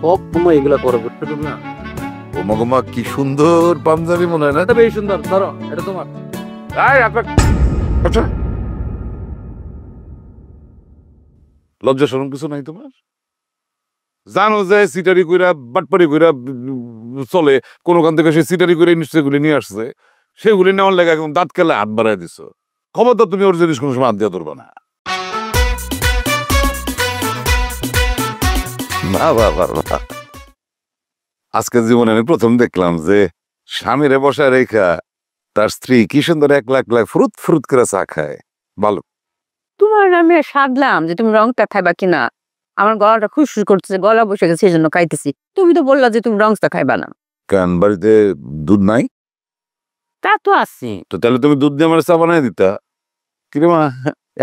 সব সময় এগুলা করে বুঝছো তুমি না? ও মগমা কি সুন্দর পাঞ্জাবি মনে হয় না? এটা বেশ সুন্দর, ধরো এটা তোমার। আচ্ছা, লজ্জা শরম কিছু নাই তোমার? জানো যে সিটারি কইরা বাটপারি কইরা চলে, কোনখান থেকে সে সিটারি করে নিশ্চয়গুলি নিয়ে আসছে, সেগুলি নেওয়ার লেগে একদম দাঁত কেলে হাত বাড়াই দিছো। খবর তো তুমি ওর জিনিস কোনো সময় হাত দিয়ে ধরবা না। না বাবা, আজকের জীবনে আমি প্রথম দেখলাম যে স্বামীরে বসায় রেখা তার স্ত্রী কি সুন্দর এক লাখ লাখ ফ্রুত ফ্রুত করে চা খায়। ভালো, তোমার আমি সাধলাম যে তুমি রংটা খাইবা কিনা। আমার গলাটা খুশখুশ করতেছে, গলা বসে গেছে, সেই জন্য খাইতেছি। তুমি তো বললা যে তুমি রংটা খাইবা না। কেন বাড়িতে দুধ নাই? তা তো আছে। তো তাহলে তুমি দুধ দিয়ে আমার চা বানাই দিতা। কিরে মা,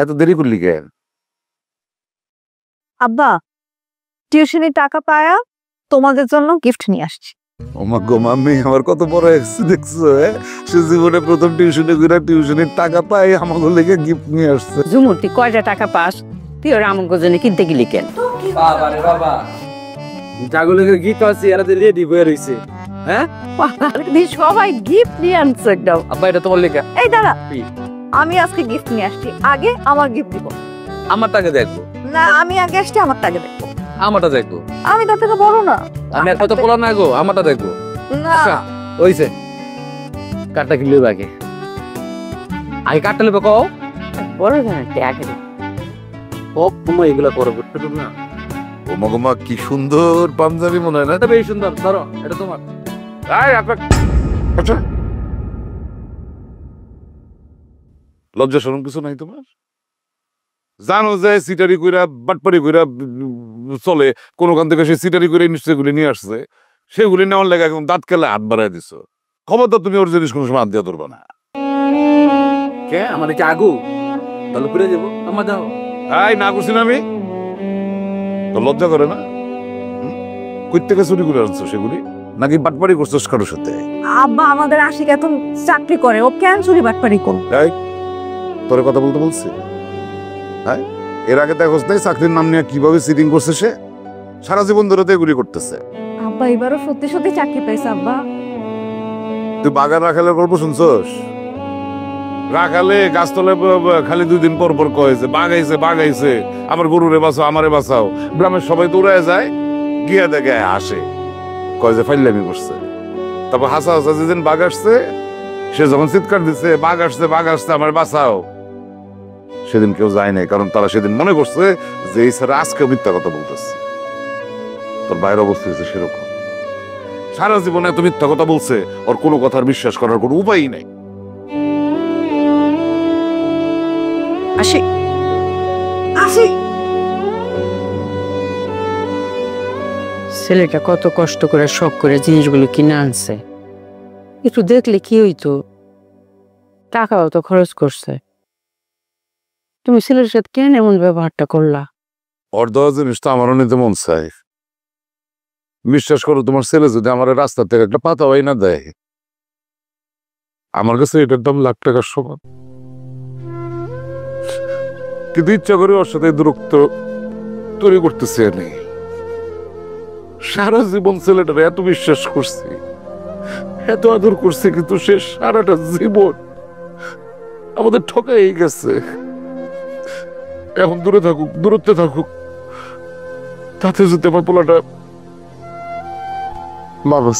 এত দেরি করলি কেন? আব্বা, টিউশনি টাকা পায়া তোমাদের জন্য গিফট নিয়ে আসছি। ওমা গো মাম্মি, আমার কত বড় হয়েছে দেখছো? সে জীবনে প্রথম টিউশনে ঘুরে টিউশনের টাকা পাই আমাকে লেগে গিফট নিয়ে আসছে। ঝুমুর, তুই কয়টা টাকা পাস? তুই ওর আমন গজনে কিনতে গেলি কেন? বাবা রে বাবা, জাগলের গীত আছে, এরা রেডি হয়ে রইছে। হ্যাঁ সবাই গিফট নিয়ে আনছে একদম। আব্বা, এটা তোমার লেখা। এই দাঁড়া, কি? আমি আজকে গিফট নিয়ে আসছি, আগে আমার গিফট দিব। আমার টাকা দেখবো না, আমি আগে আসছি, আমার টাকা দেখবো। আমারটা দেখবো। আমি তার থেকে বড় না। আমি এত পোলা না গো, আমারটা দেখবো। না, ওইছে কাঠটা কিনলে আগে, আগে কাঠটা নেবে কও। বড় জানা আগে সব সময় এগুলা করে বুঝছো তুমি না? ও মগমা কি সুন্দর পাঞ্জাবি মনে হয় না? এটা বেশ সুন্দর, ধরো এটা তোমার। আচ্ছা, লজ্জা শরম কিছু নাই তোমার? জানো যে সিটারি কইরা বাটপারি কইরা চলে, কোনখান থেকে সে সিটারি করে নিশ্চয়গুলি নিয়ে আসছে, সেগুলি নেওয়ার লেগে একদম দাঁত কেলে হাত বাড়াই দিছো। খবর তো তুমি ওর জিনিস কোনো সময় হাত দিয়ে ধরবা না। কে আমার কি আগু তাহলে ঘুরে যাবো? আমার যাও। এই না করছি না আমি? তো লজ্জা করে না? কই থেকে চুরি করে আনছো সেগুলি? নাকি বাটপারি করছো কারোর সাথে? আব্বা আমাদের আশিক এখন চাকরি করে, ও কেন চুরি বাটপারি করবে? এই, তোরে কথা বলতে বলছি? হ্যাঁ, এর আগে দেখোস নাই চাকরির নাম নিয়ে কিভাবে চিটিং করছে সে? সারা জীবন ধরে তো এগুলি করতেছে। আব্বা এবারও সত্যি সত্যি চাকরি পেয়েছে। আব্বা, তুই বাগান রাখালের গল্প শুনছস? রাখালে গাছতলে খালি 2 দিন পর পর কয়েছে বাগাইছে বাগাইছে, আমার গরুরে বাঁচাও, আমারে বাঁচাও। গ্রামের সবাই দৌড়ায় যায়, গিয়া দেখে আসে, কয় যে ফাইলামি করছে। তারপর হাসা হাসা যেদিন বাঘ আসছে, সে যখন চিৎকার দিচ্ছে বাঘ আসছে বাঘ আসছে আমার বাঁচাও, সেদিন কেউ যায় নাই, কারণ তারা সেদিন মনে করছে যে এই স্যার আজকে মিথ্যা কথা বলতেছে। তোর বাইরের অবস্থা হয়েছে সেরকম। সারা জীবনে এত মিথ্যা কথা বলছে, ওর কোনো কথার বিশ্বাস করার কোনো উপায়ই নাই। আশিক, আশিক, ছেলেটা কত কষ্ট করে শখ করে জিনিসগুলো কিনে আনছে, একটু দেখলে কি হইতো? টাকাও তো খরচ করছে। তুমি ছেলের সাথে কেন এমন ব্যবহারটা করলা? ওর দেওয়া জিনিস তো আমারও নিতে মন চায়। বিশ্বাস করো, তোমার ছেলে যদি আমার রাস্তা থেকে একটা পাতা হয় না দেয়, আমার কাছে এটার দাম লাখ টাকার সমান। কিন্তু ইচ্ছা করে ওর সাথে দূরত্ব তৈরি করতেছি আমি। সারা জীবন ছেলেটারে এত বিশ্বাস করছি, এত আদর করছি, কিন্তু সে সারাটা জীবন আমাদের ঠকাই গেছে। এখন দূরে থাকুক, দূরত্বে থাকুক, তাতে যদি আমার পোলাটা মানুষ